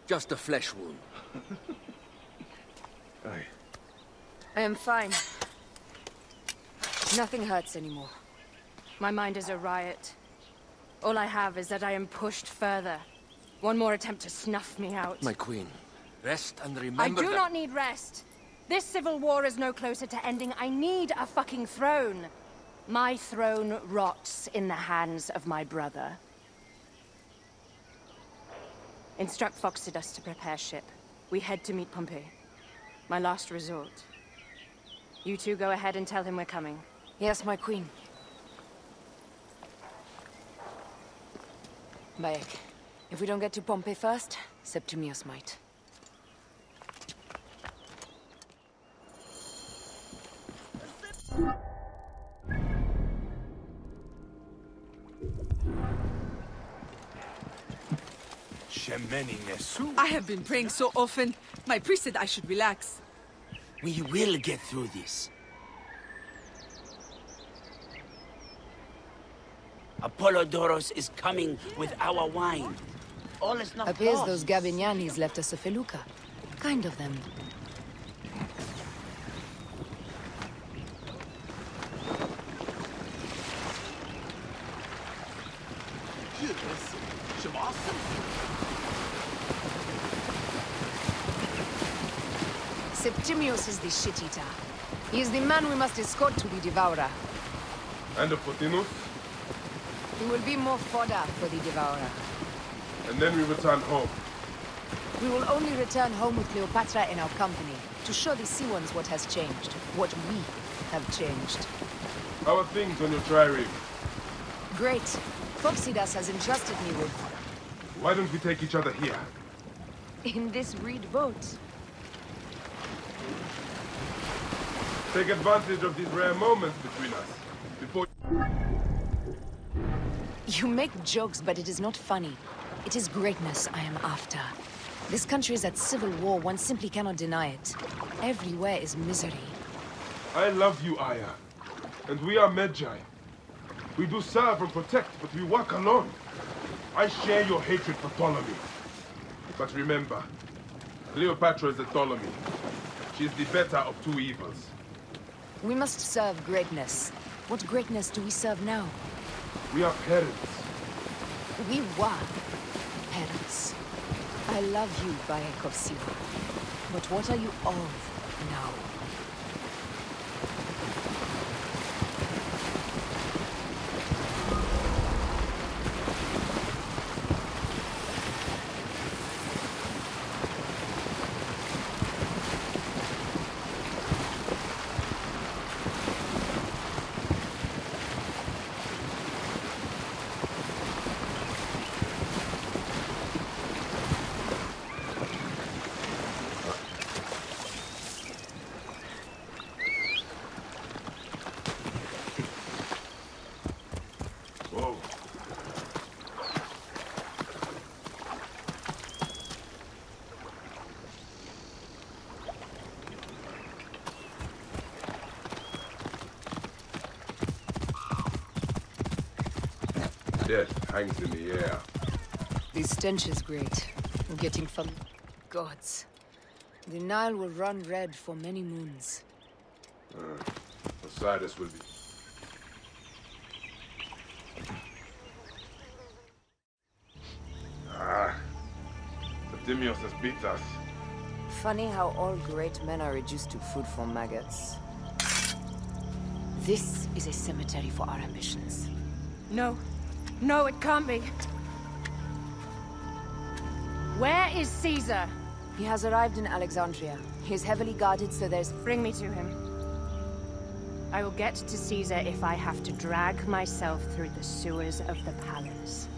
Just a flesh wound. Aye. I am fine. Nothing hurts anymore. My mind is a riot. All I have is that I am pushed further. One more attempt to snuff me out. My queen, rest and remember I do not need rest. This civil war is no closer to ending. I need a fucking throne. My throne rots in the hands of my brother. Instruct Foxidus to prepare ship. We head to meet Pompey. My last resort. You two go ahead and tell him we're coming. Yes, my queen. Bayek, if we don't get to Pompey first, Septimius might. I have been praying so often. My priest said I should relax. We will get through this. Apollodoros is coming with our wine. All is not Appears lost. those Gabinianis left us a felucca. Kind of them. Septimius is the shit-eater. He is the man we must escort to the Devourer. And the Fotinus? He will be more fodder for the Devourer. And then we return home. We will only return home with Cleopatra in our company, to show the Sea Ones what has changed, what we have changed. How are things on your trireme? Great. Foxidas has entrusted me with... Why don't we take each other here? in this reed boat. Take advantage of these rare moments between us, before... You make jokes, but it is not funny. It is greatness I am after. This country is at civil war, one simply cannot deny it. Everywhere is misery. I love you, Aya. And we are Medjay. We do serve and protect, but we work alone. I share your hatred for Ptolemy. But remember, Cleopatra is a Ptolemy. She is the better of two evils. We must serve greatness. What greatness do we serve now? We are parents. We were parents. I love you, Bayek of Siwa. But what are you of now? Death hangs in the air. The stench is great. Getting from gods. The Nile will run red for many moons. Osiris will be... Septimius has beat us. Funny how all great men are reduced to food for maggots. This is a cemetery for our ambitions. No. No, it can't be. Where is Caesar? He has arrived in Alexandria. He is heavily guarded, so there's... Bring me to him. I will get to Caesar if I have to drag myself through the sewers of the palace.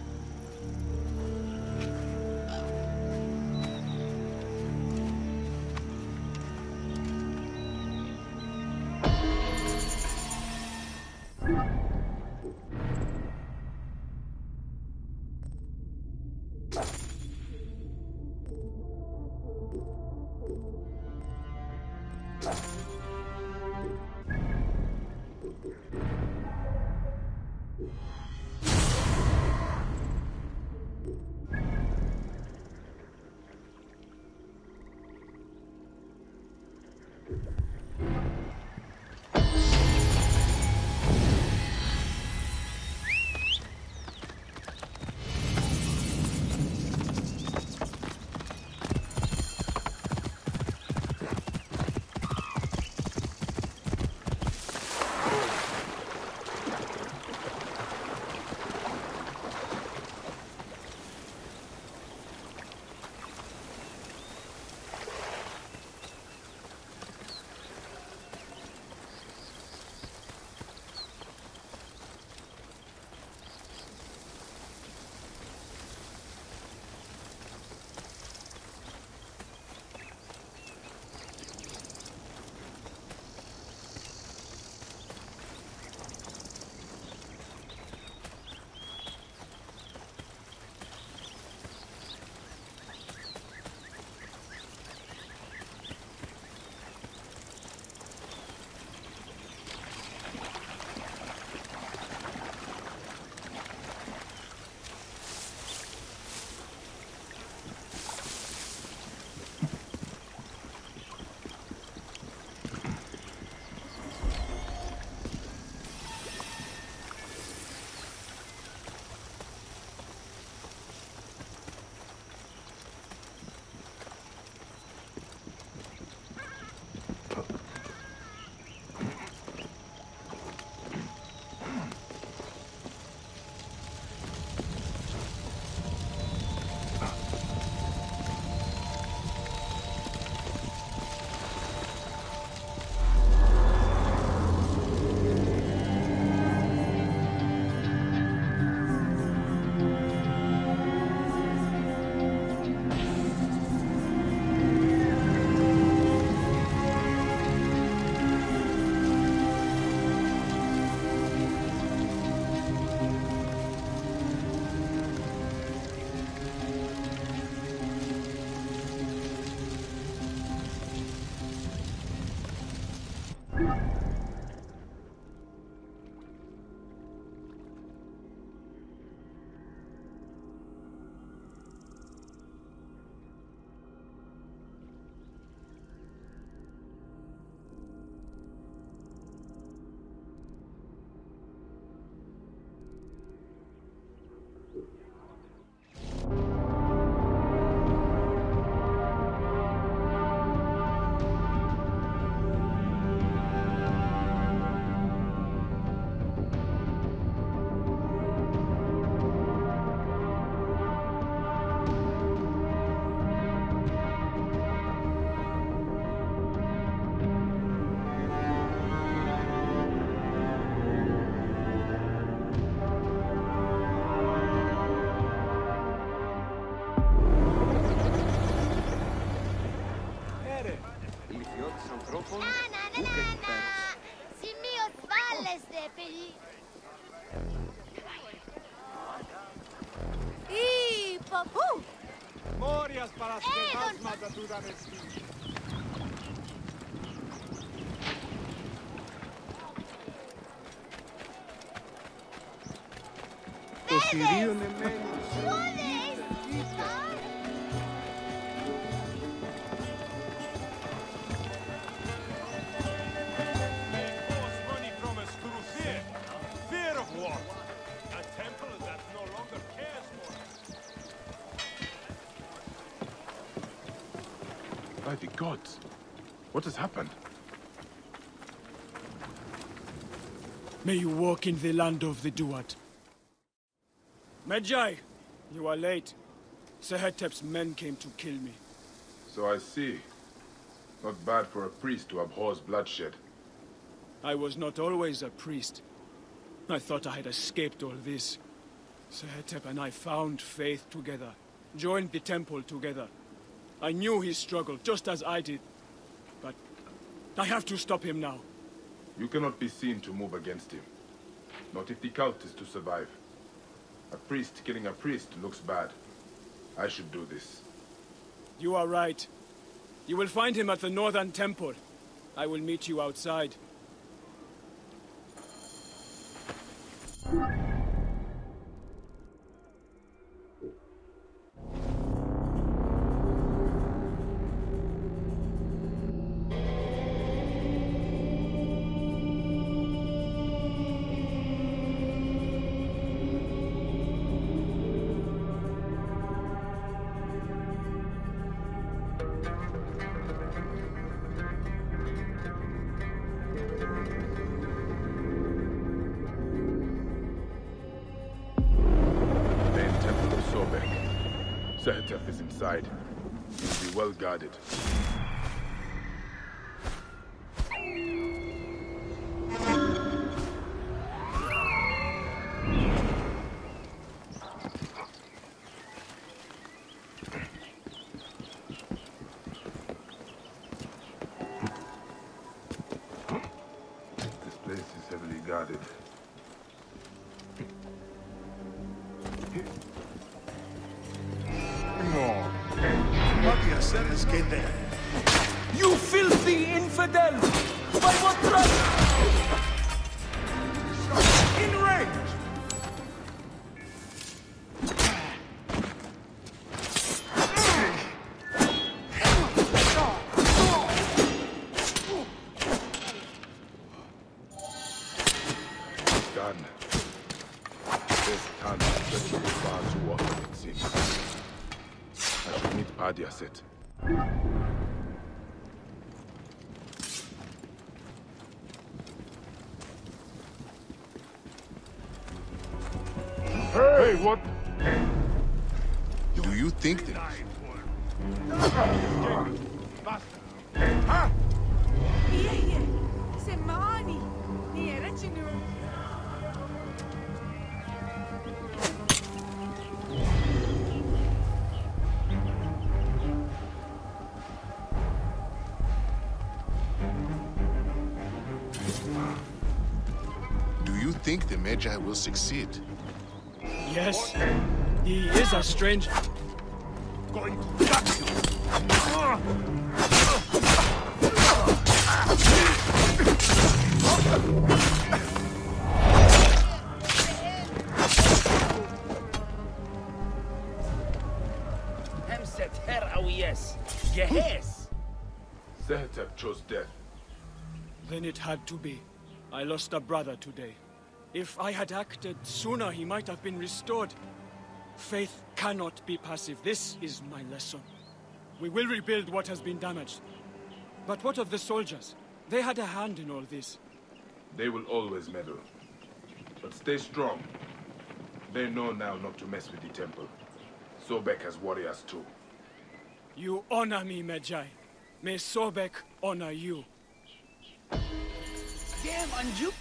money from us through fear. Fear of what? A temple that no longer cares for us. By the gods, what has happened? May you walk in the land of the Duat. Medjay, you are late. Sehetep's men came to kill me. So I see. Not bad for a priest who abhors bloodshed. I was not always a priest. I thought I had escaped all this. Sehetep and I found faith together, joined the temple together. I knew he struggled, just as I did. But I have to stop him now. You cannot be seen to move against him. Not if the cult is to survive. A priest killing a priest looks bad. I should do this. You are right. You will find him at the Northern Temple. I will meet you outside. Sehetep is inside. He will be well guarded. This place is heavily guarded. You filthy infidel! By what right? In range! Done. This time treachery far too often, it seems. I should meet Padiaset. Hey, what? Do you think that? Do you think the Magi will succeed? Yes, he is a stranger. Going to gut you! Hemset her awiyes. Gehes. Sehetep chose death. Then it had to be. I lost a brother today. If I had acted sooner, he might have been restored. Faith cannot be passive. This is my lesson. We will rebuild what has been damaged. But what of the soldiers? They had a hand in all this. They will always meddle. But stay strong. They know now not to mess with the temple. Sobek has warriors too. You honor me, Medjay. May Sobek honor you. Damn, Anju.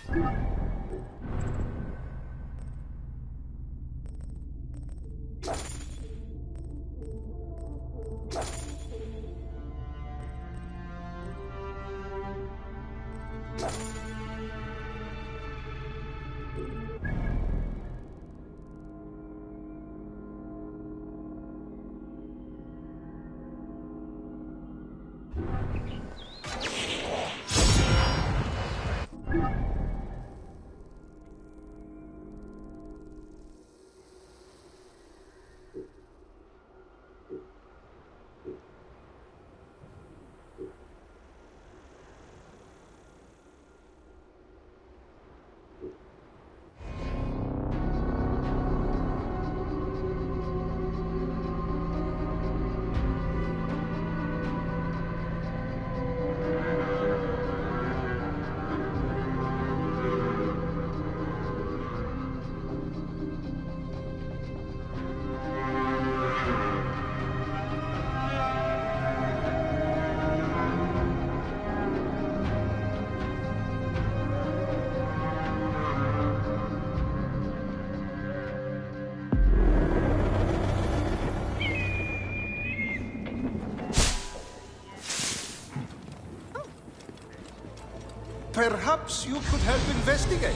Perhaps you could help investigate.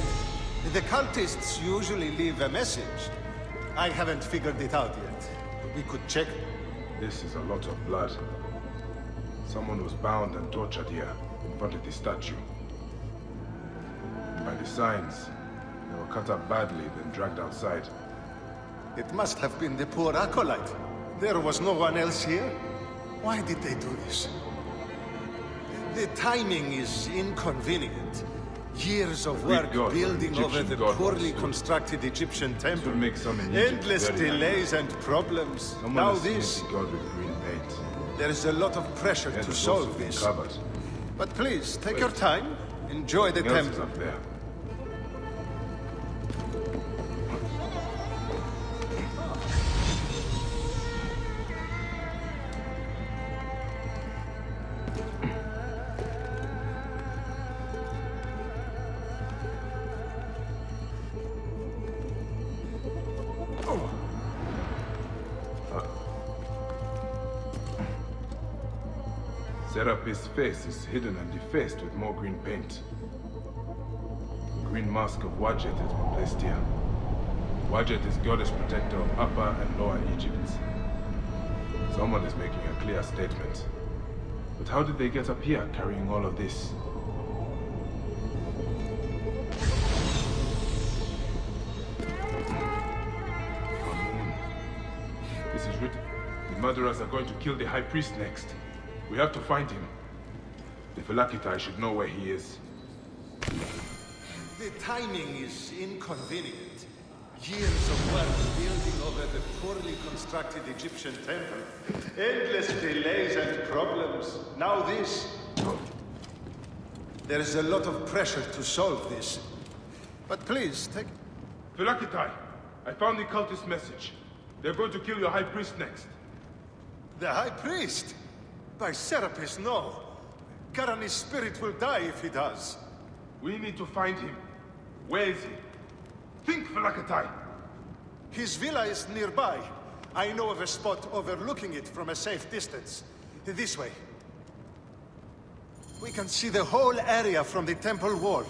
The cultists usually leave a message. I haven't figured it out yet. We could check. This is a lot of blood. Someone was bound and tortured here, in front of the statue. By the signs, they were cut up badly, then dragged outside. It must have been the poor acolyte. There was no one else here. Why did they do this? The timing is inconvenient. Years of work building over the poorly constructed Egyptian temple. Endless delays and problems. Now this. God with green paint. There is a lot of pressure to solve this. But please, take your time. Enjoy the temple. Up there. Serapis' face is hidden and defaced with more green paint. The green mask of Wadjet has been placed here. Wadjet is goddess protector of Upper and Lower Egypt. Someone is making a clear statement. But how did they get up here carrying all of this? This is written. The murderers are going to kill the High Priest next. We have to find him. The Phylakitai should know where he is. The timing is inconvenient. Years of work building over the poorly constructed Egyptian temple. Endless delays and problems. Now this. There is a lot of pressure to solve this. But please, take... Phylakitai, I found the cultist message. They're going to kill your High Priest next. The High Priest? By Serapis, no. Garani's spirit will die if he does. We need to find him. Where is he? Think, Phylakitai. His villa is nearby. I know of a spot overlooking it from a safe distance. This way. We can see the whole area from the temple wall.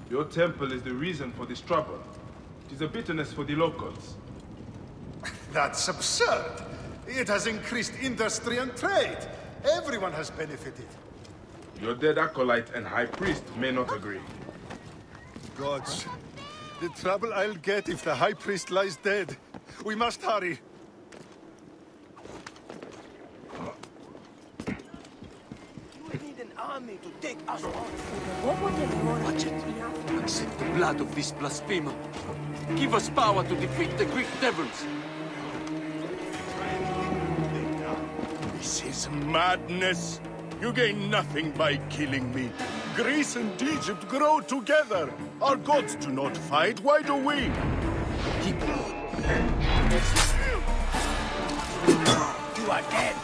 Your temple is the reason for this trouble. It is a bitterness for the locals. That's absurd. It has increased industry and trade. Everyone has benefited. Your dead acolyte and high priest may not agree. Gods, the trouble I'll get if the high priest lies dead. We must hurry. We need an army to take us on. Watch it. Accept the blood of this blasphemer. Give us power to defeat the Greek devils. This is madness. You gain nothing by killing me. Greece and Egypt grow together. Our gods do not fight. Why do we? Keep You are dead.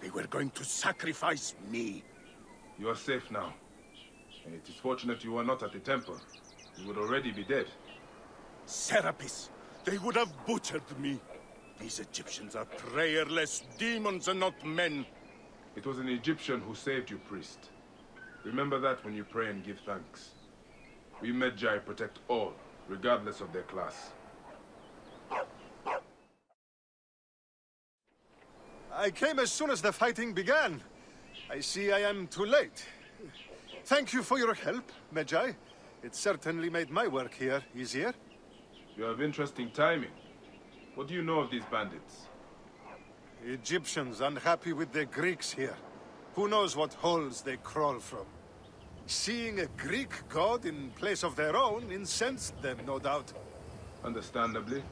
They were going to sacrifice me. You are safe now. And it is fortunate you were not at the temple. You would already be dead. Serapis, they would have butchered me. These Egyptians are prayerless demons and not men. It was an Egyptian who saved you, priest. Remember that when you pray and give thanks. We Medjay protect all, regardless of their class. I came as soon as the fighting began. I see I am too late. Thank you for your help, Medjay. It certainly made my work here easier. You have interesting timing. What do you know of these bandits? Egyptians unhappy with the Greeks here. Who knows what holes they crawl from? Seeing a Greek god in place of their own incensed them, no doubt. Understandably.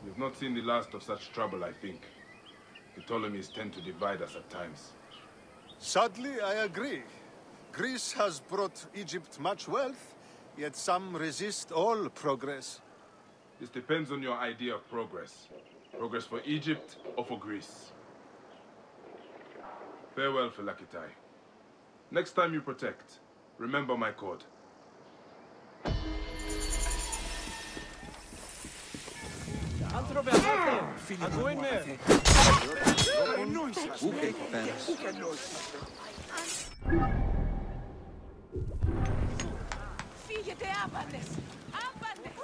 You've not seen the last of such trouble, I think. The Ptolemies tend to divide us at times. Sadly, I agree. Greece has brought Egypt much wealth, yet some resist all progress. This depends on your idea of progress. Progress for Egypt or for Greece. Farewell, Philakitai. Next time you protect, remember my code. Φύγετε άπαντες! Άπαντες!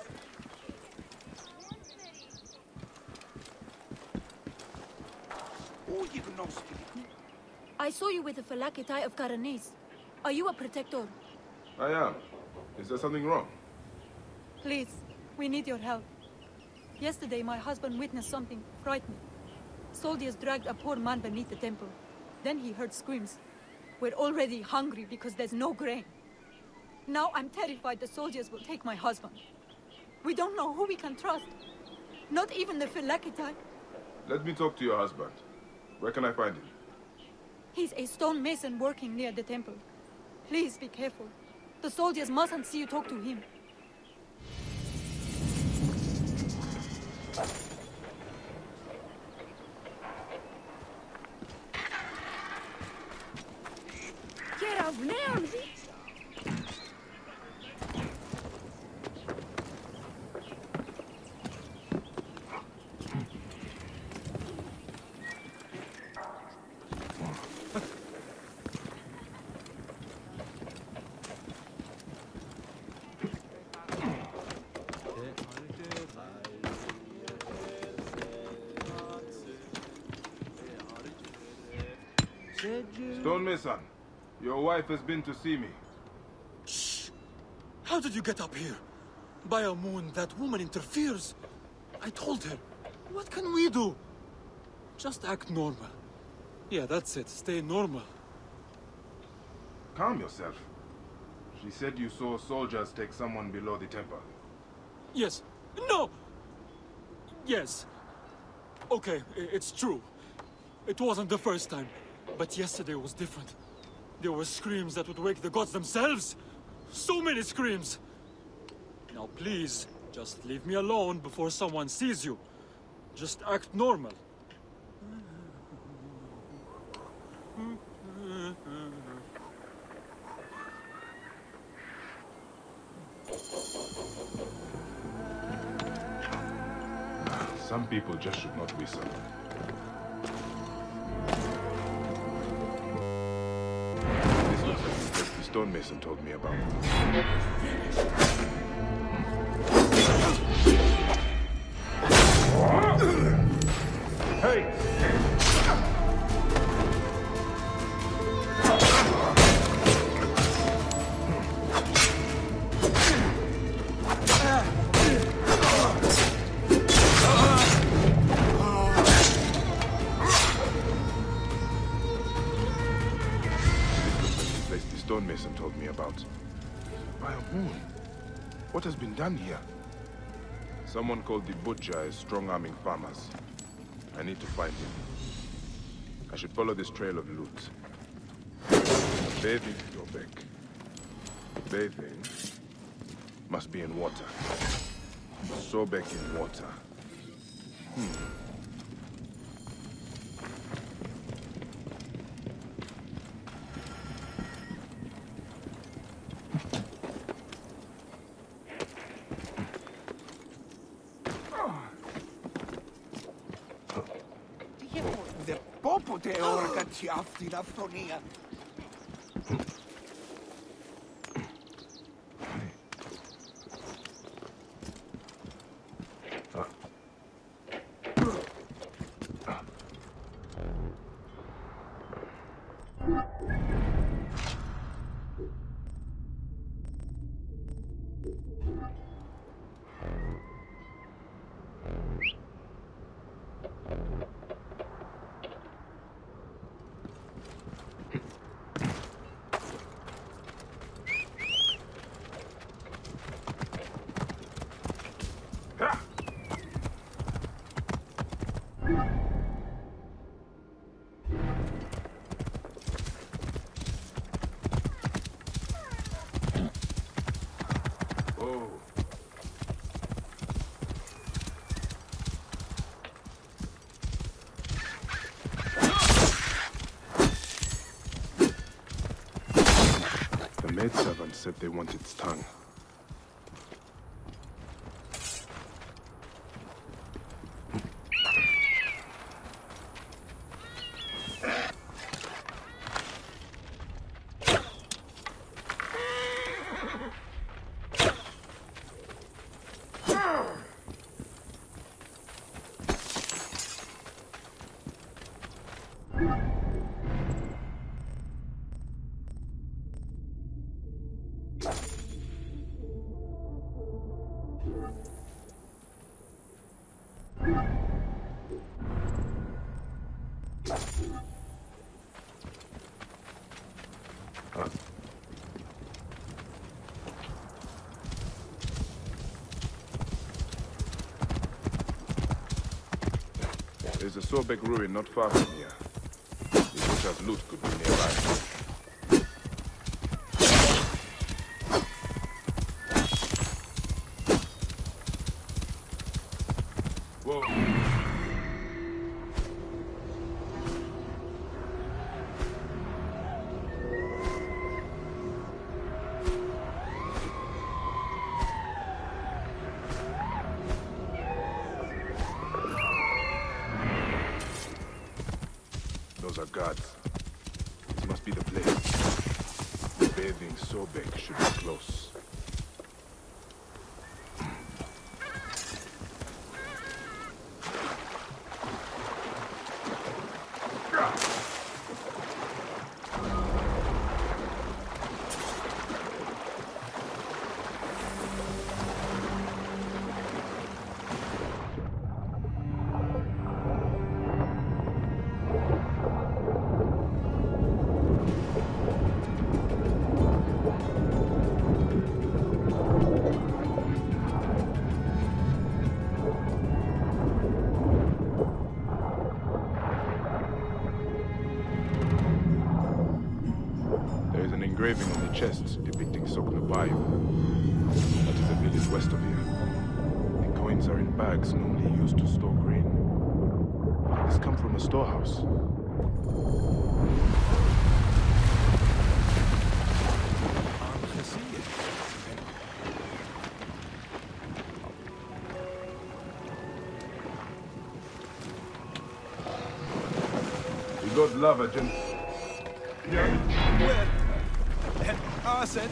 I saw you with the Philakitai of Karanis. Are you a protector? I am. Is there something wrong? Please, we need your help. Yesterday, my husband witnessed something frightening. Soldiers dragged a poor man beneath the temple. Then he heard screams. We're already hungry because there's no grain. Now I'm terrified the soldiers will take my husband. We don't know who we can trust. Not even the Philakitai. Let me talk to your husband. Where can I find him? He's a stone mason working near the temple. Please be careful. The soldiers mustn't see you talk to him. Stonemason, your wife has been to see me. Shh! How did you get up here? By a moon, that woman interferes. I told her. What can we do? Just act normal. Yeah, that's it. Stay normal. Calm yourself. She said you saw soldiers take someone below the temple. Yes. No! Yes. Okay, it's true. It wasn't the first time. But yesterday was different. There were screams that would wake the gods themselves. So many screams. Now please, just leave me alone before someone sees you. Just act normal. Some people just should not whistle. This looks like the place the stonemason told me about. Hey! Stonemason told me about. By a moon. What has been done here? Someone called the Butcher is strong-arming farmers. I need to find him. I should follow this trail of loot. Bathing Dobek. Bathing must be in water. Sobek in water. Te orga tiafti laftonia. The maidservant said they want its tongue. There's a Sobek ruin not far from here. The butcher's loot could be nearby. Whoa. Those are guards. This must be the place. The bathing Sobek should be close. Engraving on the chest depicting Soknobayo. That is a village west of here. The coins are in bags normally used to store grain. This come from a storehouse. We got lava, Jen. Where? Arsen?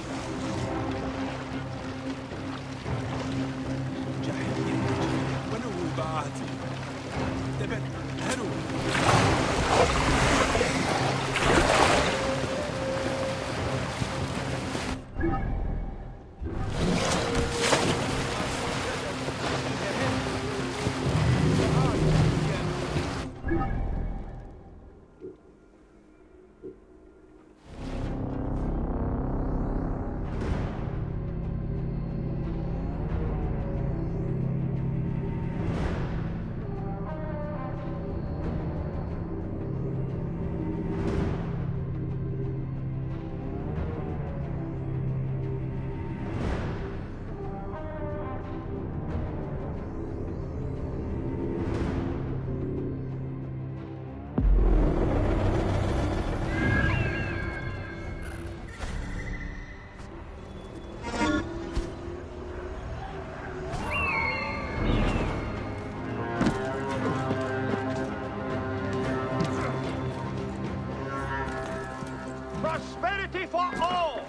Prosperity for all!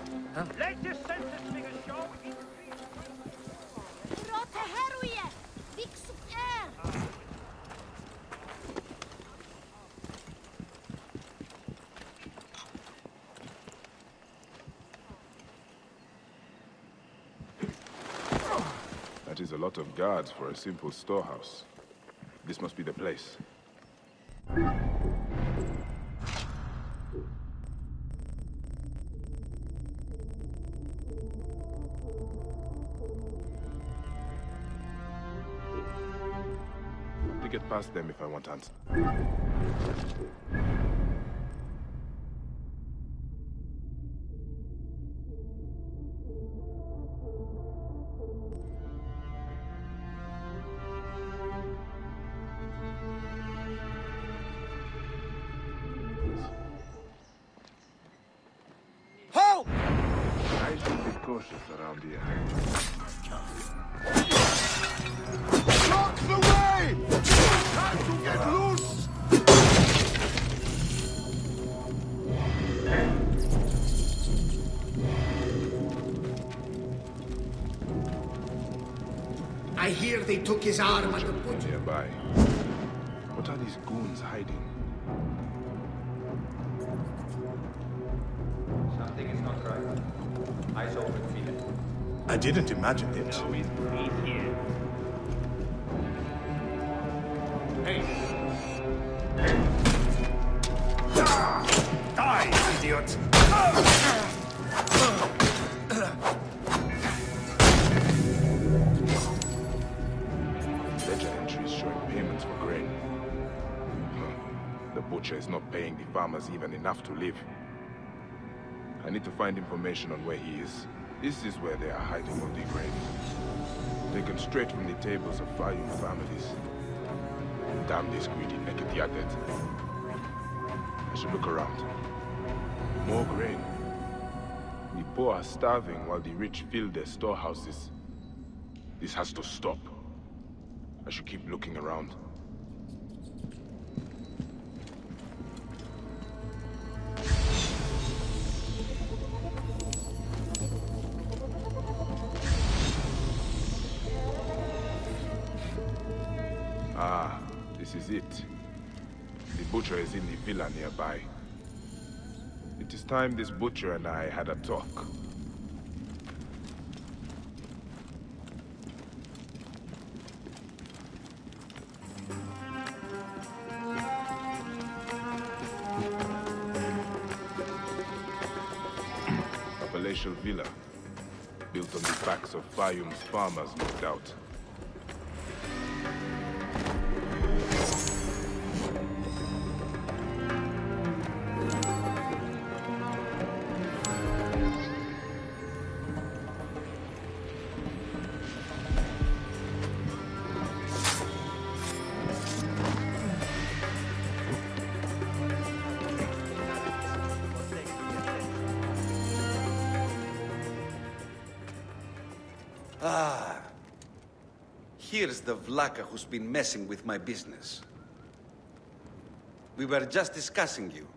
Latest census figures show Rote heruje! Fix air! That is a lot of guards for a simple storehouse. This must be the place. To get past them if I want answer. Halt! I should be cautious around here. Block the way! Time to get loose! I hear they took his arm at the butcher. Nearby. What are these goons hiding? Something is not right. Eyes open, feel it. I didn't imagine it. No, it's me here. Hey! Die, idiot! Ledger entries showing payments for grain. The butcher is not paying the farmers even enough to live. I need to find information on where he is. This is where they are hiding all the grain. Taken straight from the tables of Fayum families. Damn these greedy naked yadet. I should look around. More grain. The poor are starving while the rich fill their storehouses. This has to stop. I should keep looking around. Ah, this is it. The butcher is in the villa nearby. It is time this butcher and I had a talk. A palatial villa, built on the backs of Fayum's farmers, no doubt. Ah. Here's the Vlaka who's been messing with my business. We were just discussing you.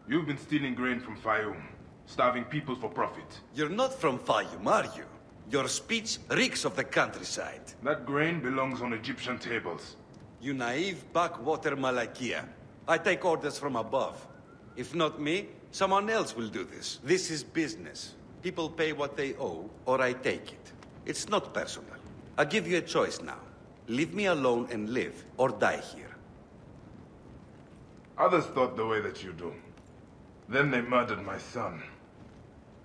You've been stealing grain from Fayum, starving people for profit. You're not from Fayum, are you? Your speech reeks of the countryside. That grain belongs on Egyptian tables. You naive backwater Malakia. I take orders from above. If not me, someone else will do this. This is business. People pay what they owe, or I take it. It's not personal. I give you a choice now. Leave me alone and live, or die here. Others thought the way that you do. Then they murdered my son.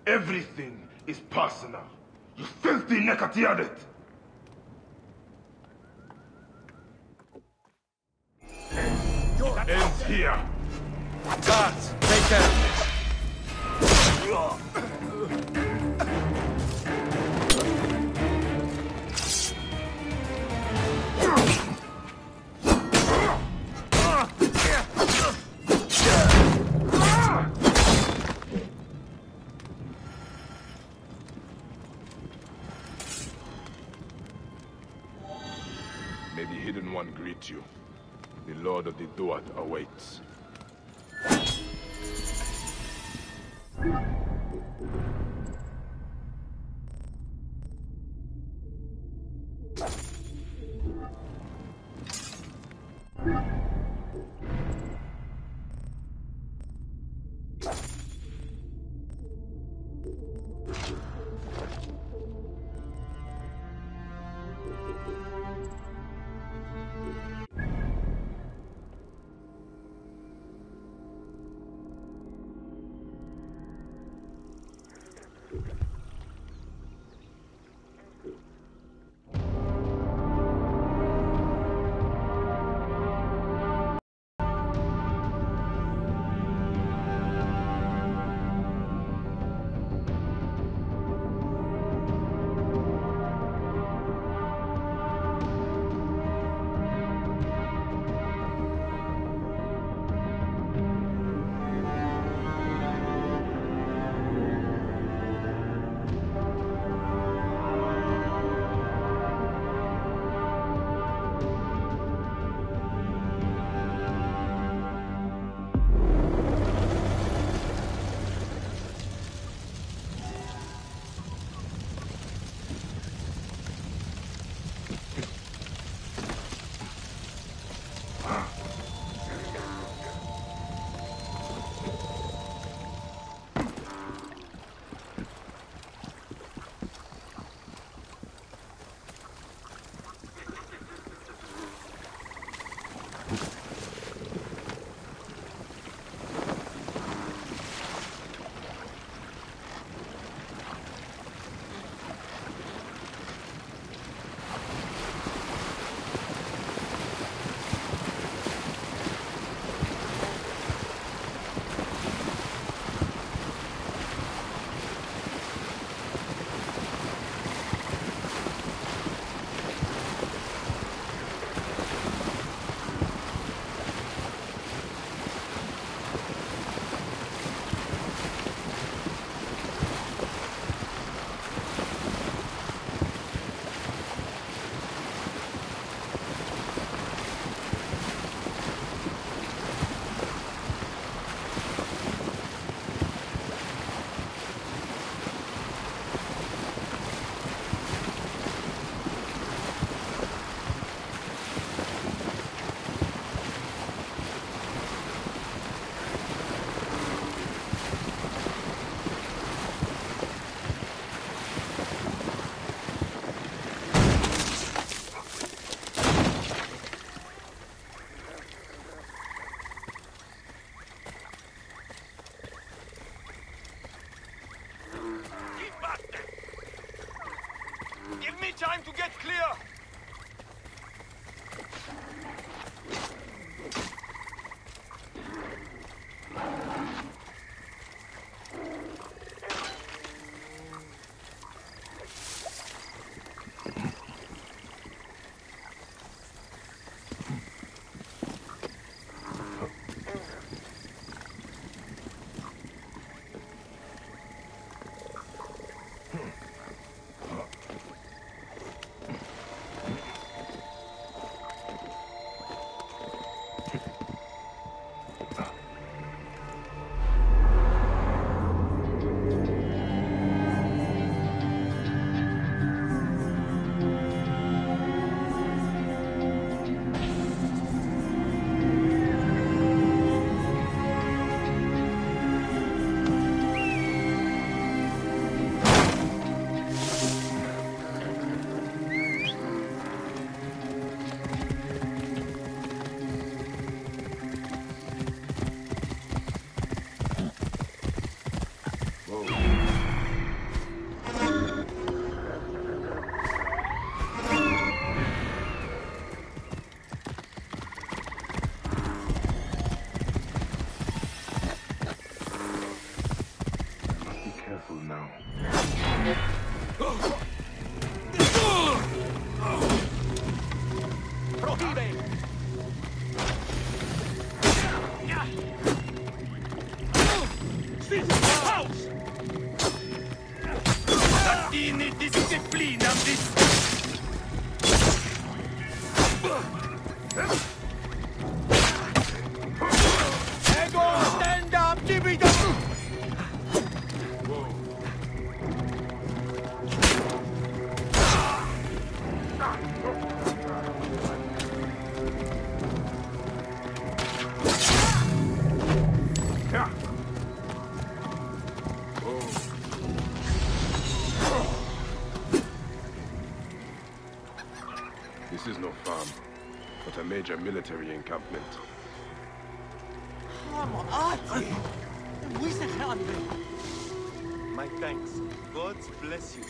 Everything is personal. You filthy Nekatiadet! Ends here. Guards, take care of this. May the Hidden One greet you. The Lord of the Duat awaits. Time to get clear! major military encampment. My thanks. God bless you.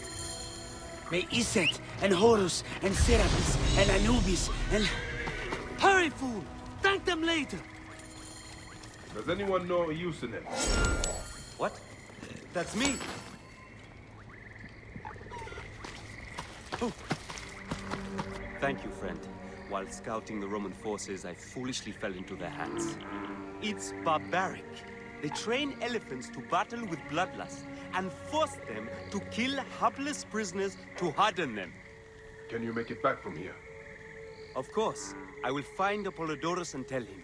May Iset, and Horus, and Serapis, and Anubis, and... Hurry, fool! Thank them later! Does anyone know Usenet? What? That's me. Oh. Thank you, friend. While scouting the Roman forces, I foolishly fell into their hands. It's barbaric. They train elephants to battle with bloodlust and force them to kill hapless prisoners to harden them. Can you make it back from here? Of course. I will find Apollodorus and tell him.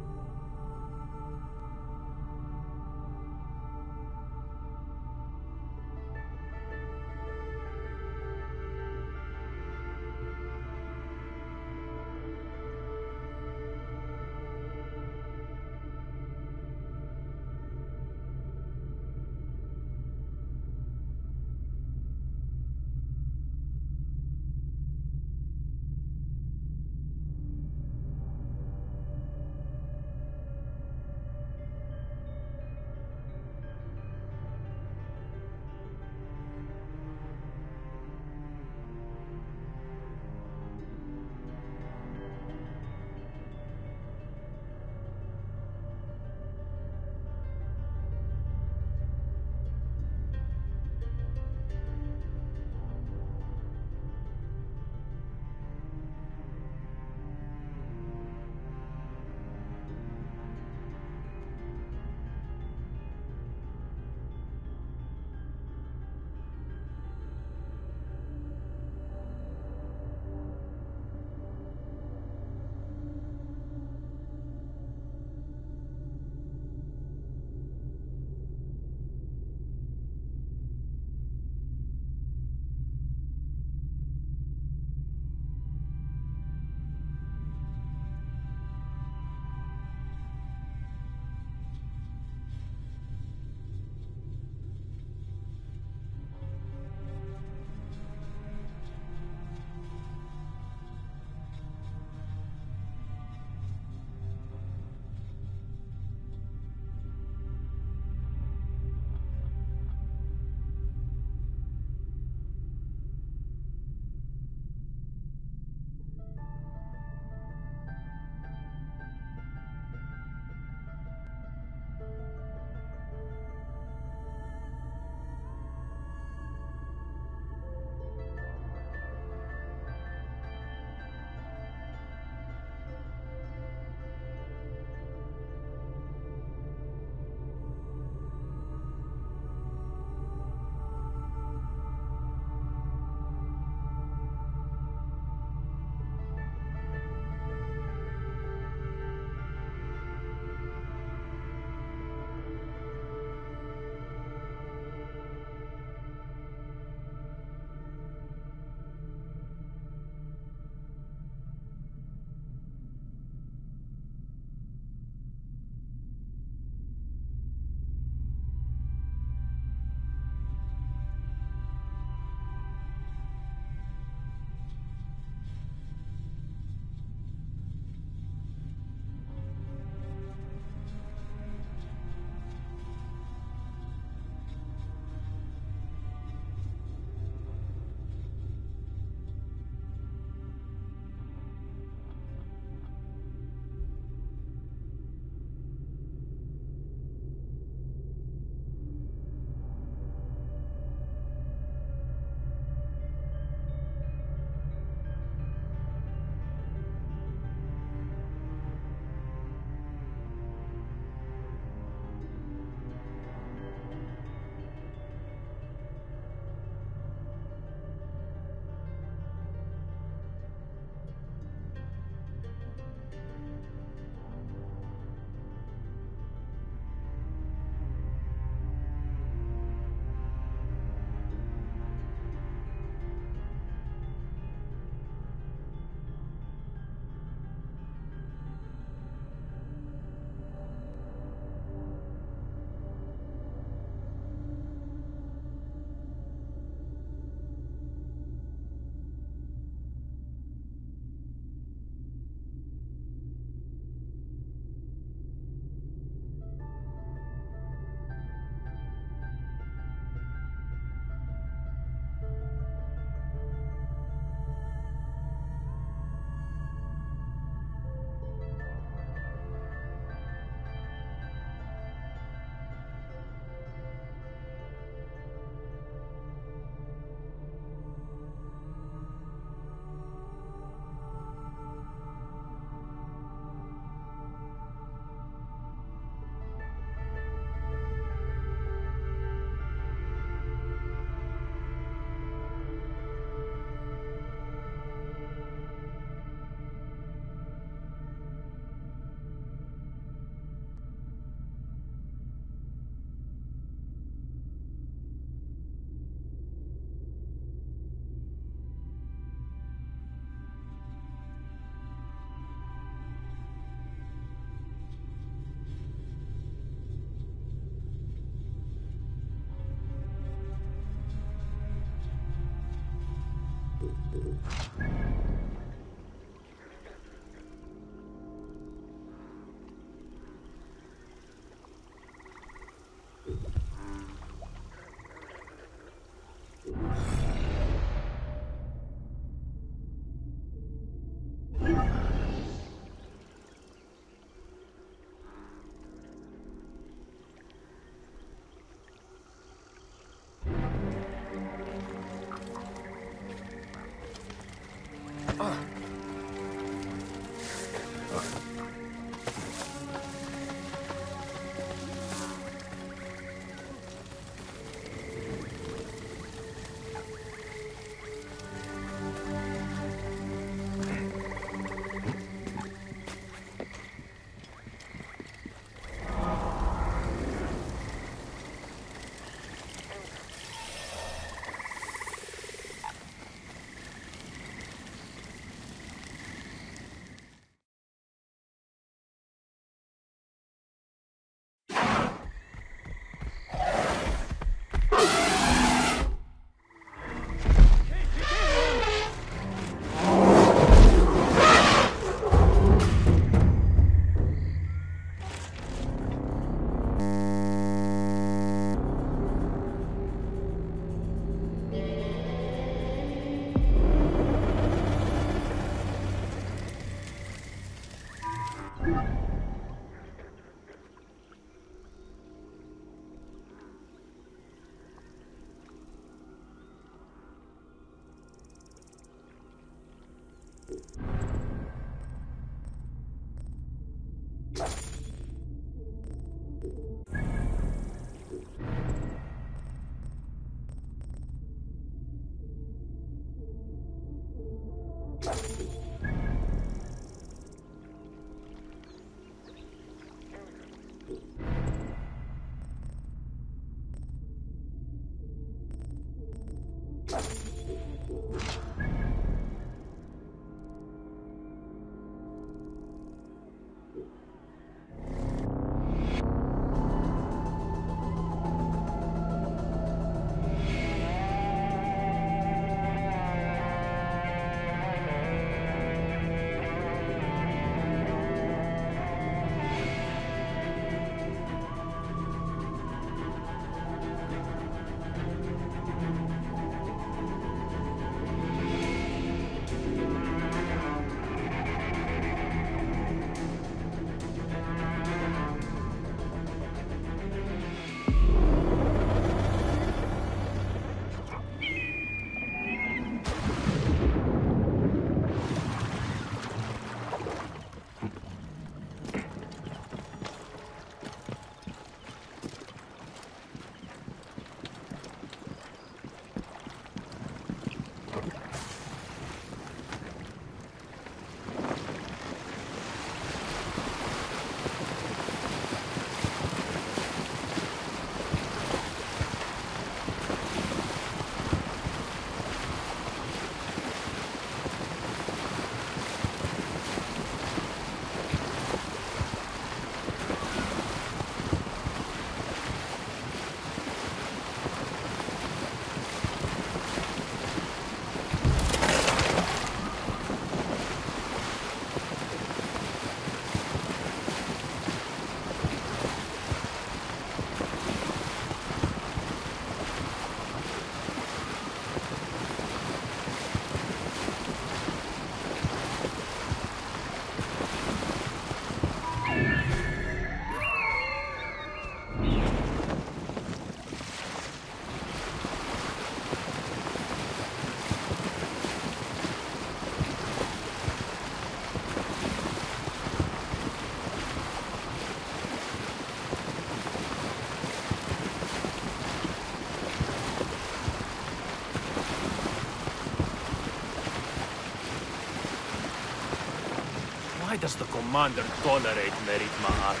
Why does the commander tolerate Merit Ma'at?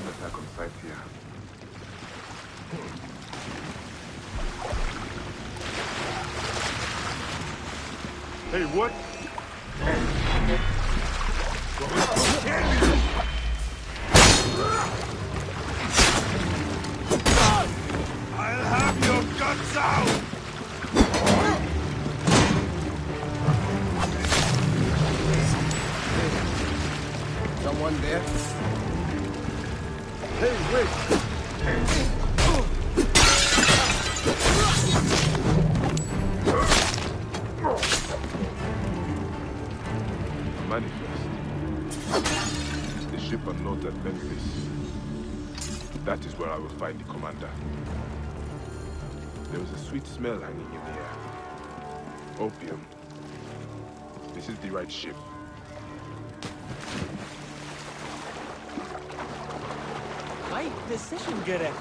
Attack on sight here. Hey, what? I'll have your guts out! someone there? Hey, wait! Manifest. The ship unloads at Memphis. That is where I will find the commander. There is a sweet smell hanging in the air. Opium. This is the right ship. Why the session get it?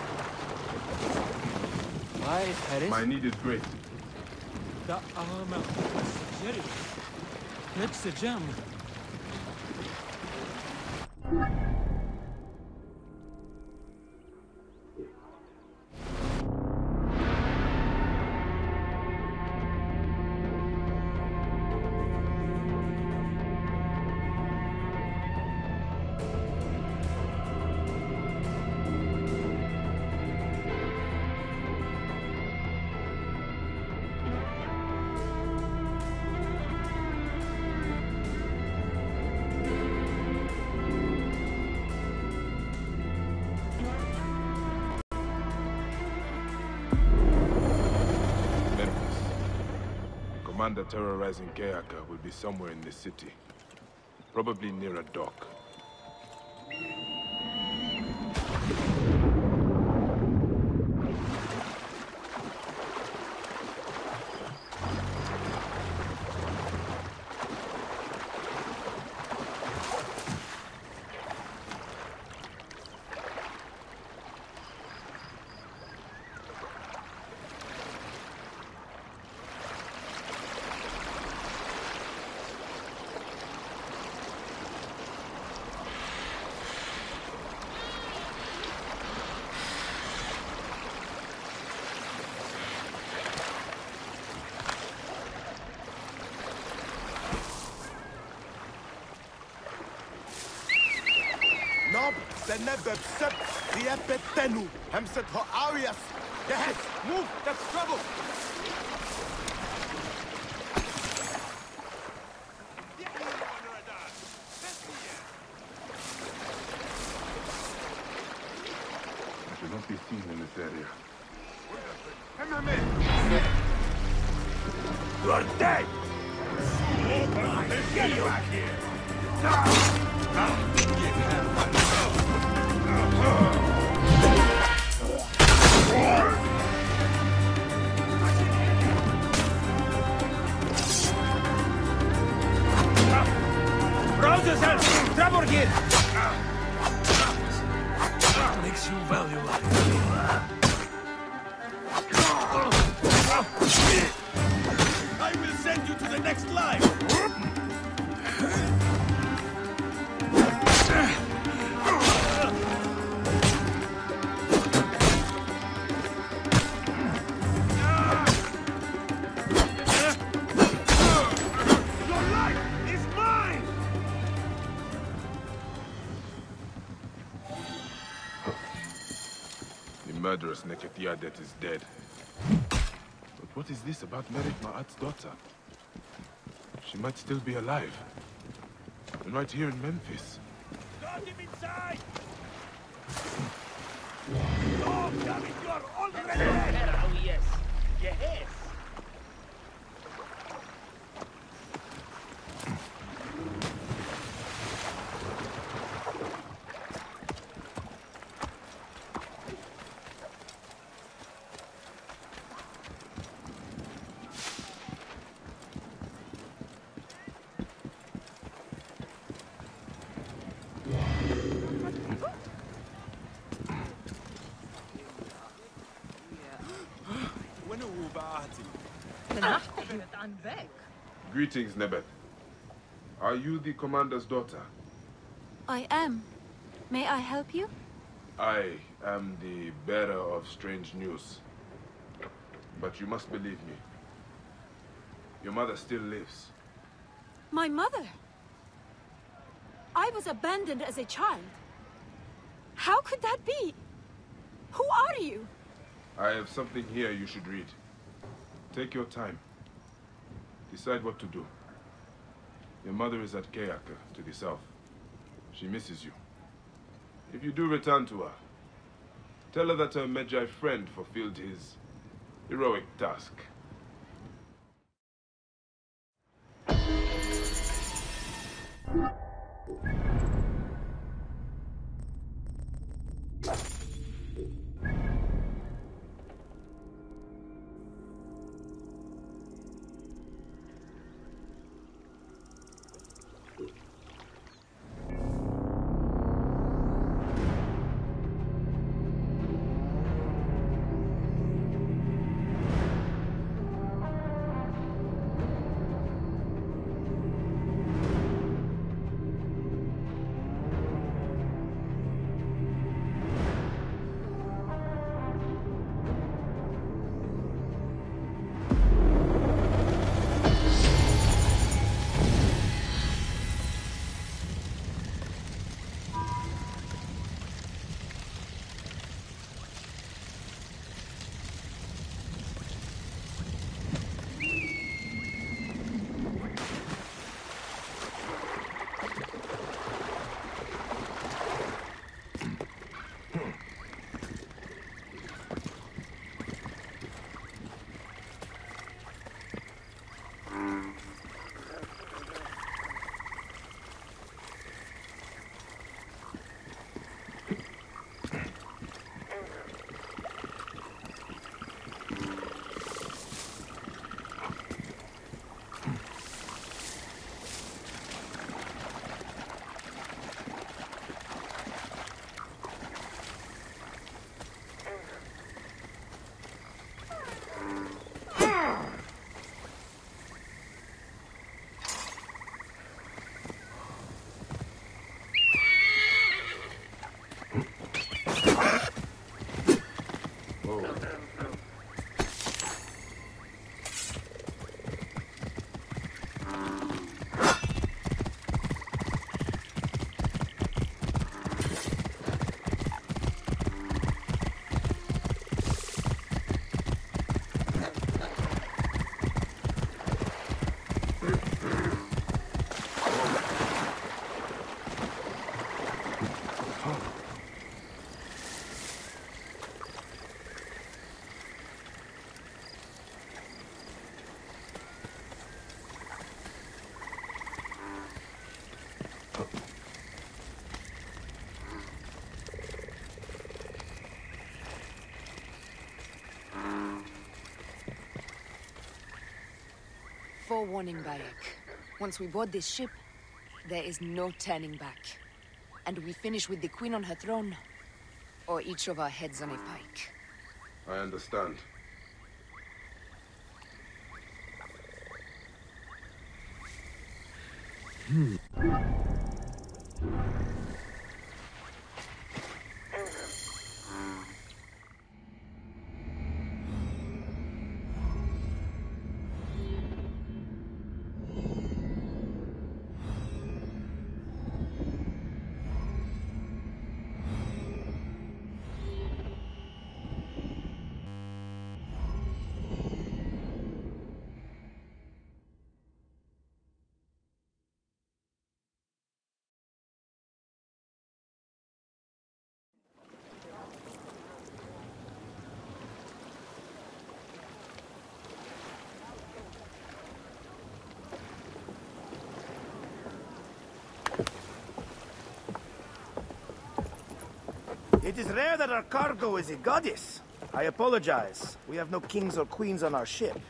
Why, Paris? My need is great. ده جري نفس جام Commander terrorizing Kayaka will be somewhere in the city. Probably near a dock. ناب سنبب سب ضيافة تنو همسة هارياس جهز move that's trouble I should not be seen in this area. You are dead! Get you out here! Rouse yourself! Trouble here! Makes you valuable. I will send you to the next line! Murderous Neketiadet is dead. But what is this about Merit Ma'at's daughter? She might still be alive. And right here in Memphis. Got him inside! Oh, damn it, you are already dead! Oh, yes. Yes. Greetings, Nebeth. Are you the commander's daughter? I am. May I help you? I am the bearer of strange news. But you must believe me. Your mother still lives. My mother? I was abandoned as a child. How could that be? Who are you? I have something here you should read. Take your time. Decide what to do. Your mother is at Kayaka, to the south. She misses you. If you do return to her, tell her that her Medjay friend fulfilled his heroic task. Forewarning, Bayek. Once we board this ship, there is no turning back. And we finish with the Queen on her throne, or each of our heads on a pike. I understand. It is rare that our cargo is a goddess. I apologize. We have no kings or queens on our ship.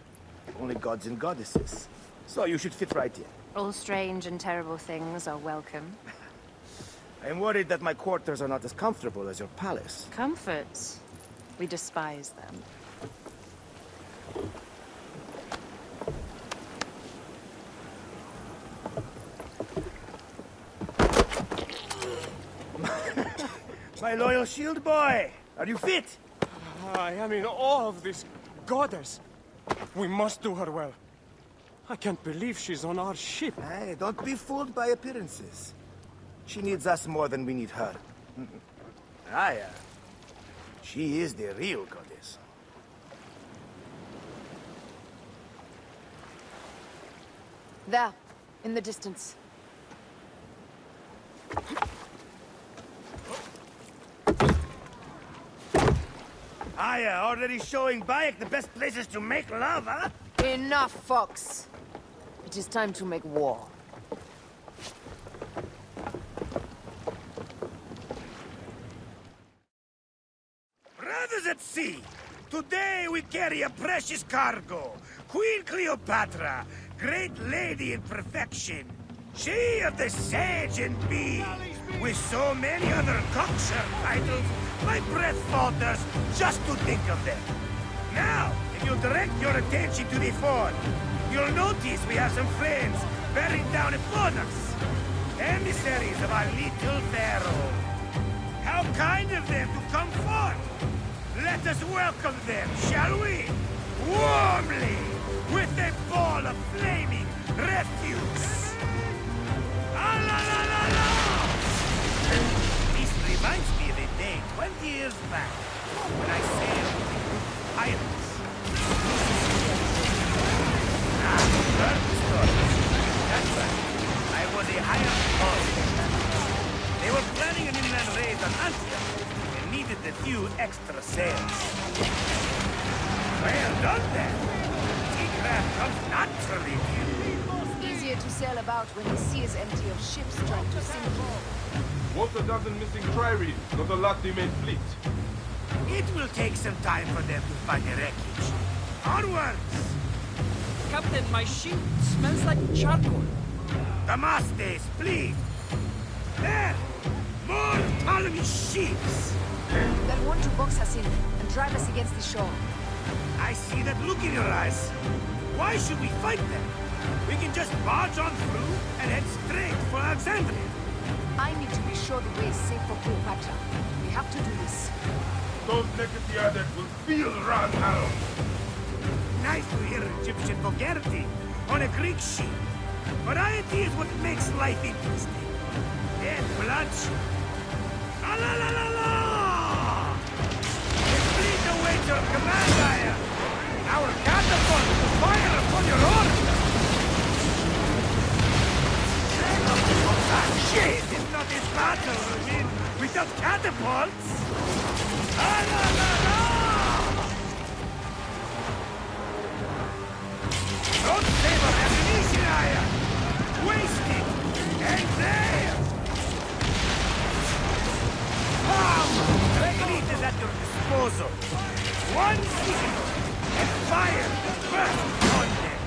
Only gods and goddesses. So you should fit right in. All strange and terrible things are welcome. I am worried that my quarters are not as comfortable as your palace. Comforts? We despise them. My loyal shield boy! Are you fit? I am in awe of this goddess. We must do her well. I can't believe she's on our ship. Hey, don't be fooled by appearances. She needs us more than we need her. Aya, she is the real goddess. There, in the distance. Aya, already showing Bayek the best places to make love, huh? Enough, Fox. It is time to make war. Brothers at sea, today we carry a precious cargo. Queen Cleopatra, great lady in perfection. She of the Sage and Bee. With so many other cocksure titles, my breath falters just to think of them. Now, if you direct your attention to the fort, you'll notice we have some friends bearing down upon us. Emissaries of our little pharaoh. How kind of them to come forth! Let us welcome them, shall we? Warmly, with a ball of flaming refuse. Ah, la, la, la, la! This reminds me of a day 20 years back, when I sailed with a group of pirates. Heard the stories. That's right. I was a hired hull. They were planning an inland raid on Antioch and needed a few extra sails. Well done then. Seacraft comes naturally to you. Easier to sail about when the sea is empty of ships trying to sink you. What a dozen missing triremes, not a lot they made fleet. It will take some time for them to find the wreckage. Onwards! Captain, my ship smells like charcoal. Damastes, please! There! More Ptolemy ships! They'll want to box us in and drive us against the shore. I see that look in your eyes. Why should we fight them? We can just barge on through and head straight for Alexandria. I need to be sure the way is safe for Cleopatra. We have to do this. Those negotiators will feel run out. Nice to hear Egyptian vulgarity on a Greek ship. Variety is what makes life interesting. And bloodshed. La la la la la! Complete awaits your command, Aya. Our catapult will fire upon your order. Shit! It's not a battle, I mean, without catapults! Ah, la, la, la! Don't save our ammunition, Aya! Waste it! And there! Bam! The fleet is at your disposal. One signal, and fire burst on them!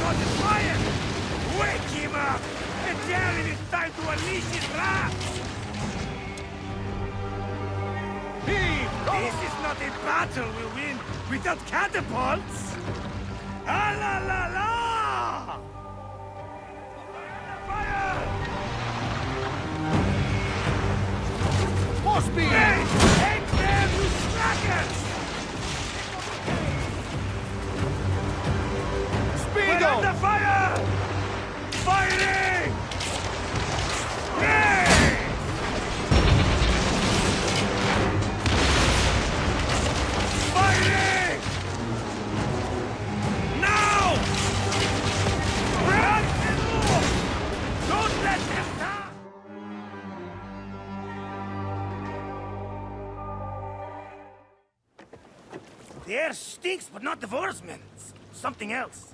On the fire! Wake him up! And tell him it's time to unleash his wrath! This is not a battle we'll win without catapults! Ah la la la! Fire! More speed! Hey! Take them, you slackers! We're under fire! Firing! Hey! Firing! Now! Run and move! Don't let them stop! The air stinks, but not the oarsmen. Something else.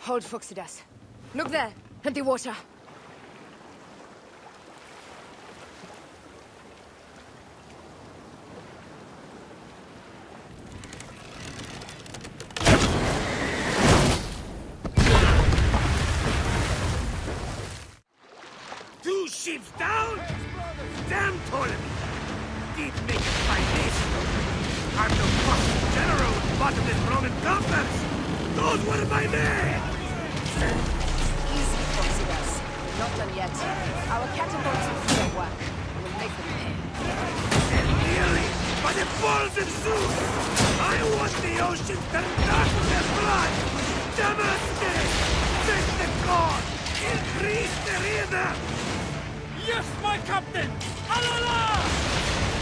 Hold, Phoxidas. Look there, at the water. Two ships down? Damn Ptolemy! Did make a fight this. I'm the fucking general with bottomless Roman coffers! Those were my men! Easy, Phoxidas. We're not done yet. Our catapults are full of work. We'll make them pay. And nearly, by the balls of Zeus! I want the ocean turned dark with their blood! Damascus! Take the god! Increase the river! Yes, my captain! Alala!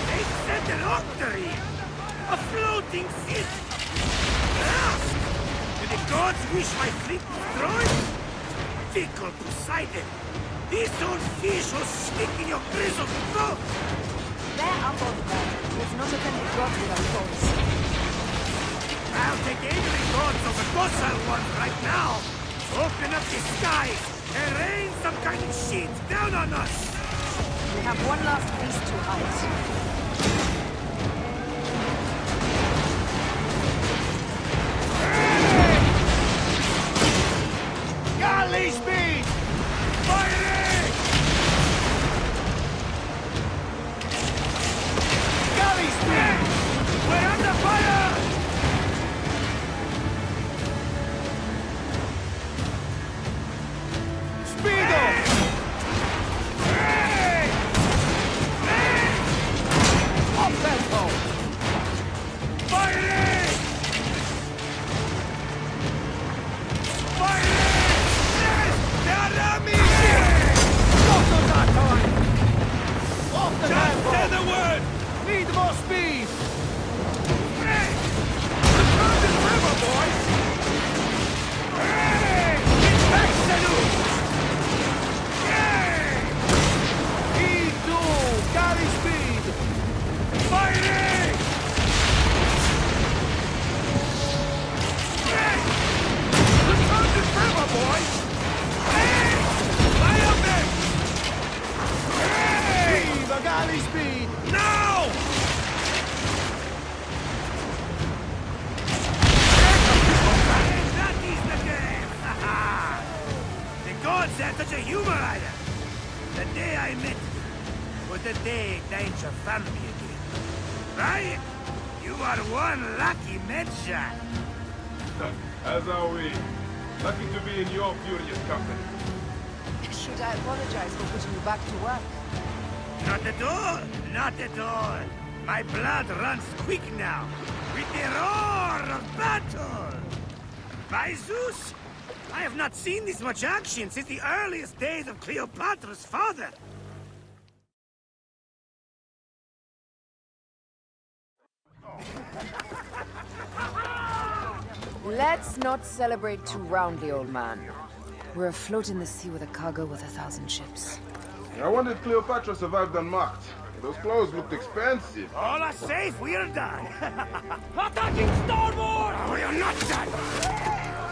They sent an octary! A floating city! Ask! Do the gods wish my fleet destroyed? Fickle Poseidon! This old fish will stick in your grizzled throat! They're up on that. It's not a friendly god without thoughts. I'll take angry gods over docile ones right now! Open up the skies and rain some kind of shit down on us! We have one last beast to hunt. Galley speed! Firing! Galley speed! We're under fire! Speedo! Hey! Hey! Up tempo! Firing! Firing! Just say the word! Need more speed! Hey! Return to the river, boys! Hey! Get back, Sanu! Yay! E2! Galley speed! Fighting! Hey! Return to the river, boys! Hey! Fly up there! Hey! The galley speed! Now! That is the game! The gods had such a humor, Ida. The day I met you was the day danger found me again. Right? You are one lucky Medja. As are we. Lucky to be in your furious company. Should I apologize for putting you back to work? Not at all! Not at all! My blood runs quick now, with the roar of battle! By Zeus! I have not seen this much action since the earliest days of Cleopatra's father! Let's not celebrate too roundly, old man. We're afloat in the sea with a cargo worth 1,000 ships. I wonder if Cleopatra survived unmarked. Those clothes looked expensive. All are safe, we're done! Attacking starboard! Oh, we are not done!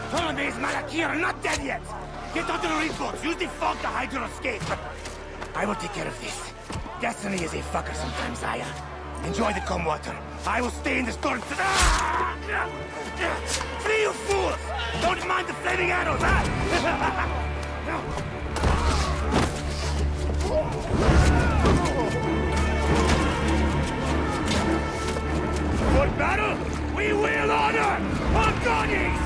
Ptolemy's Malaki are not dead yet! Get onto the reef boats, use the fog to hide your escape! I will take care of this. Destiny is a fucker sometimes, Aya. Enjoy the calm water. I will stay in the storm. Flee, you fools! Don't mind the flaming arrows, huh? For battle, we will honor our goddess!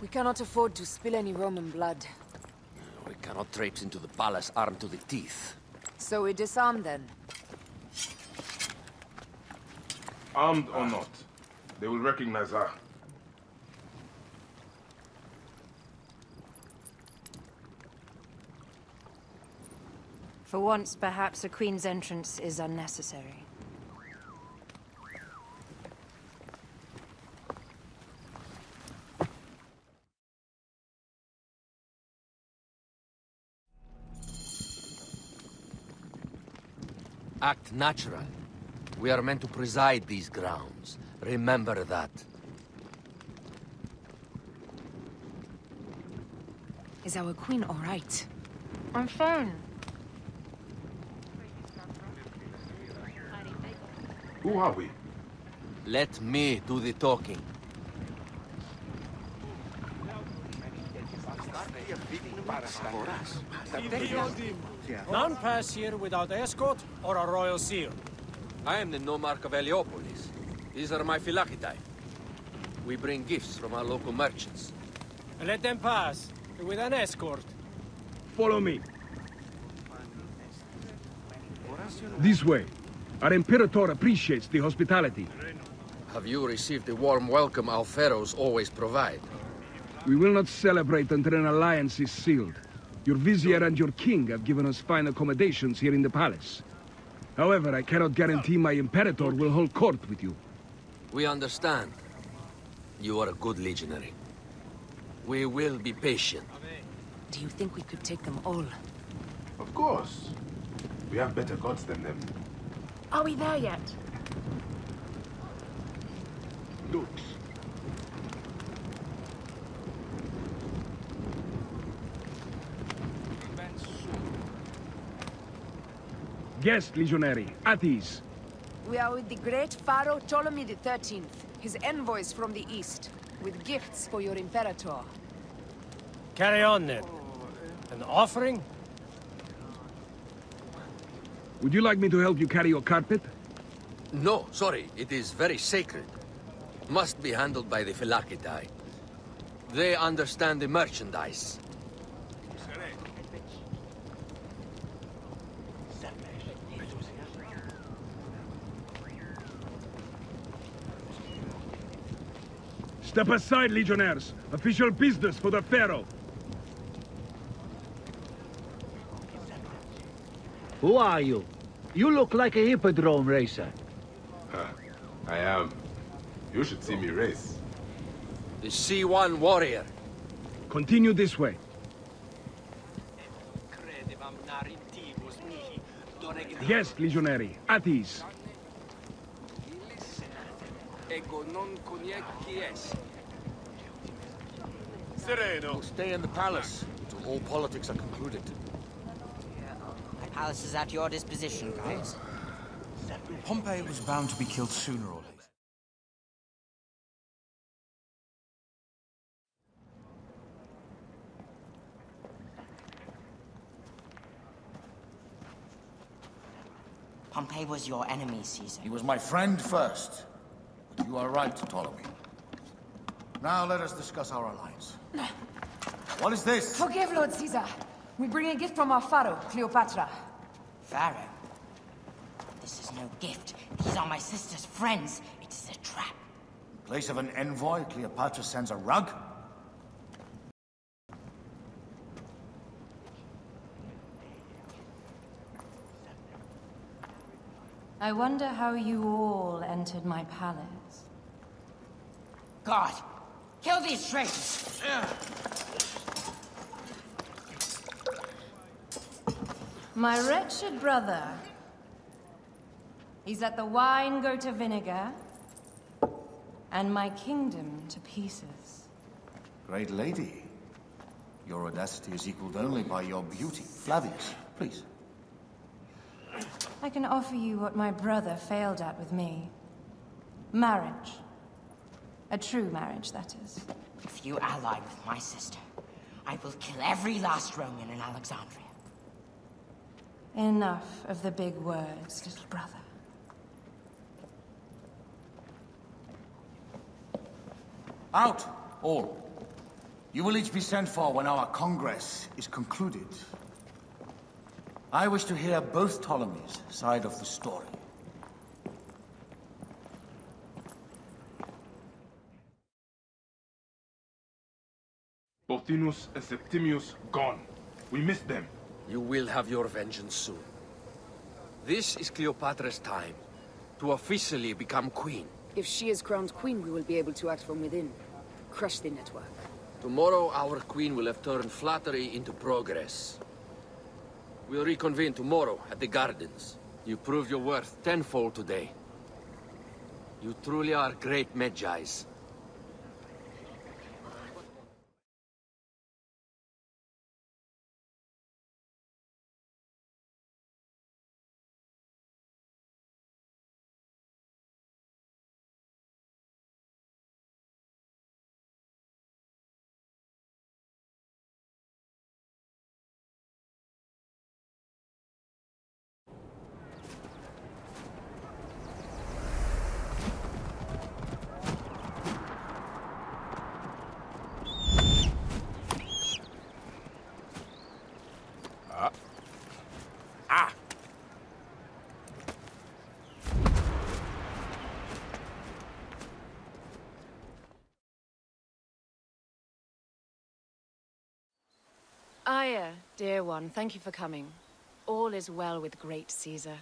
We cannot afford to spill any Roman blood. We cannot traipse into the palace armed to the teeth. So we disarm then? Armed or not, they will recognize her. For once, perhaps a queen's entrance is unnecessary. Act natural. We are meant to preside these grounds. Remember that. Is our queen all right? I'm fine. Who are we? Let me do the talking. None pass here without escort or a royal seal. I am the nomarch of Heliopolis. These are my Phylakitai. We bring gifts from our local merchants. Let them pass, with an escort. Follow me. This way. Our Imperator appreciates the hospitality. Have you received the warm welcome our pharaohs always provide? We will not celebrate until an alliance is sealed. Your vizier and your king have given us fine accommodations here in the palace. However, I cannot guarantee my Imperator will hold court with you. We understand. You are a good legionary. We will be patient. Do you think we could take them all? Of course. We have better gods than them. Are we there yet? Looks. Guest, legionary. At ease. We are with the great Pharaoh Ptolemy XIII, his envoys from the east, with gifts for your Imperator. Carry on, then. An offering? Would you like me to help you carry your carpet? No, sorry. It is very sacred. Must be handled by the Phylakitai. They understand the merchandise. Step aside, legionnaires. Official business for the Pharaoh. Who are you? You look like a hippodrome racer. I am. You should see me race. The C1 warrior. Continue this way. Yes, legionary. At ease. Sereno. Stay in the palace until all politics are concluded. My palace is at your disposition, guys. Pompey was bound to be killed sooner or later. Pompey was your enemy, Caesar. He was my friend first. But you are right, Ptolemy. Now let us discuss our alliance. What is this? Forgive, Lord Caesar. We bring a gift from our Pharaoh, Cleopatra. Pharaoh? This is no gift. These are my sister's friends. It is a trap. In place of an envoy, Cleopatra sends a rug? I wonder how you all entered my palace. God! Kill these traitors! My wretched brother. He's let the wine go to vinegar, and my kingdom to pieces. Great lady. Your audacity is equaled only by your beauty. Flavius, please. I can offer you what my brother failed at with me. Marriage. A true marriage, that is. If you ally with my sister, I will kill every last Roman in Alexandria. Enough of the big words, little brother. Out, all. You will each be sent for when our Congress is concluded. I wish to hear both Ptolemy's side of the story. Pothinus and Septimius gone. We missed them. You will have your vengeance soon. This is Cleopatra's time to officially become queen. If she is crowned queen, we will be able to act from within. Crush the network. Tomorrow, our queen will have turned flattery into progress. We'll reconvene tomorrow at the gardens. You proved your worth tenfold today. You truly are great Magi's. Aya, dear one, thank you for coming. All is well with great Caesar.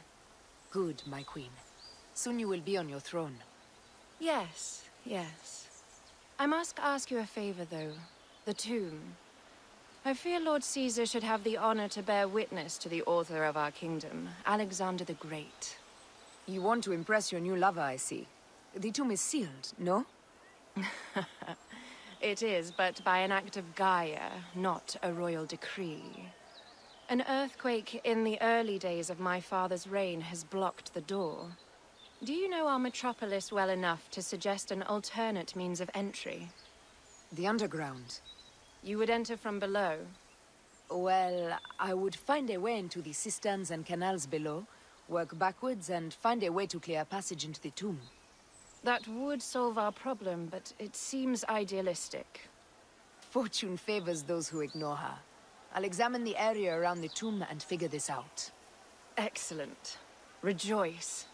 Good, my queen. Soon you will be on your throne. Yes, yes. I must ask you a favor, though. The tomb. I fear Lord Caesar should have the honor to bear witness to the author of our kingdom, Alexander the Great. You want to impress your new lover, I see. The tomb is sealed, no? It is, but by an act of Gaia, not a royal decree. An earthquake in the early days of my father's reign has blocked the door. Do you know our metropolis well enough to suggest an alternate means of entry? The underground. You would enter from below? Well, I would find a way into the cisterns and canals below, work backwards, and find a way to clear a passage into the tomb. That would solve our problem, but it seems idealistic. Fortune favors those who ignore her. I'll examine the area around the tomb and figure this out. Excellent. Rejoice.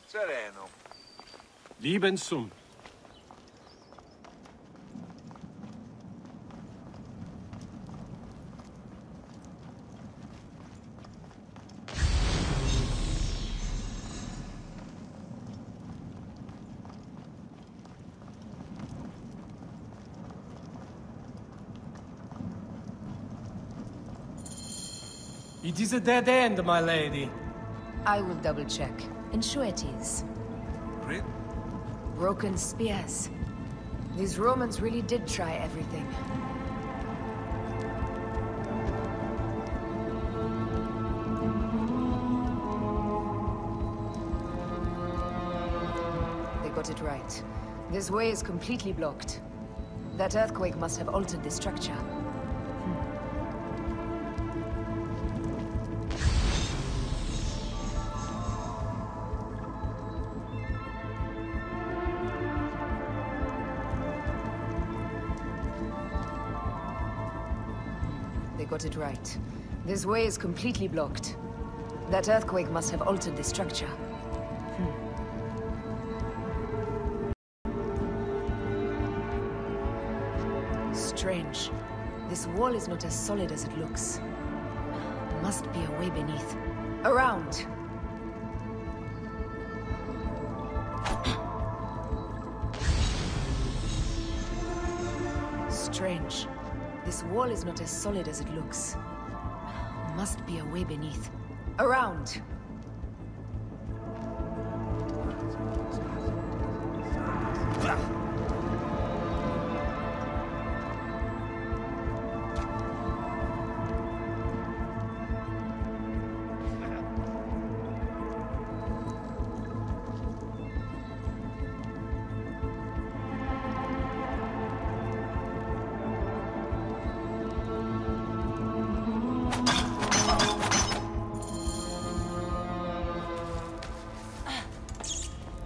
Sereno. Lieben Sum. It is a dead end, my lady. I will double-check. Ensure it is. Really? Broken spears. These Romans really did try everything. They got it right. This way is completely blocked. That earthquake must have altered the structure. Got it right. This way is completely blocked. That earthquake must have altered the structure. Strange. This wall is not as solid as it looks. Must be a way beneath. Around! Strange. This wall is not as solid as it looks. Must be a way beneath. Around!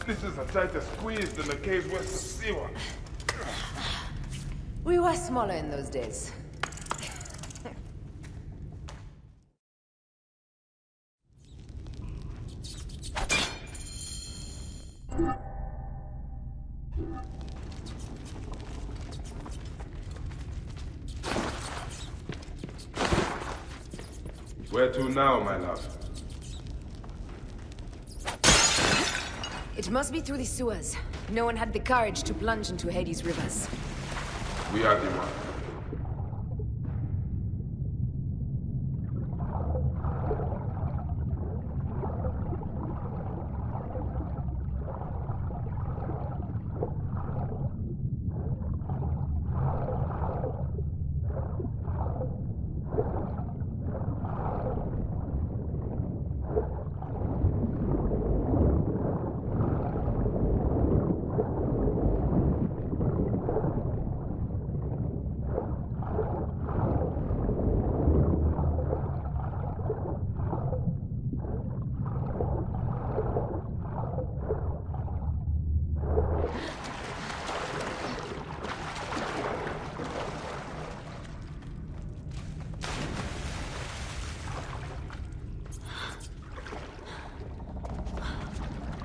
This is a tighter squeeze than the caves west of Siwa. We were smaller in those days. Where to now, my love? It must be through the sewers. No one had the courage to plunge into Hades' rivers. We are the one.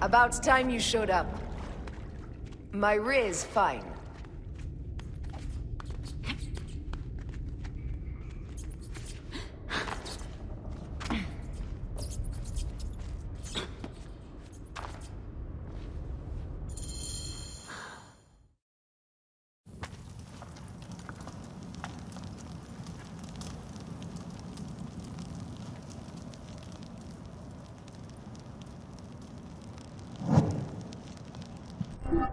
About time you showed up. My Riz fine. You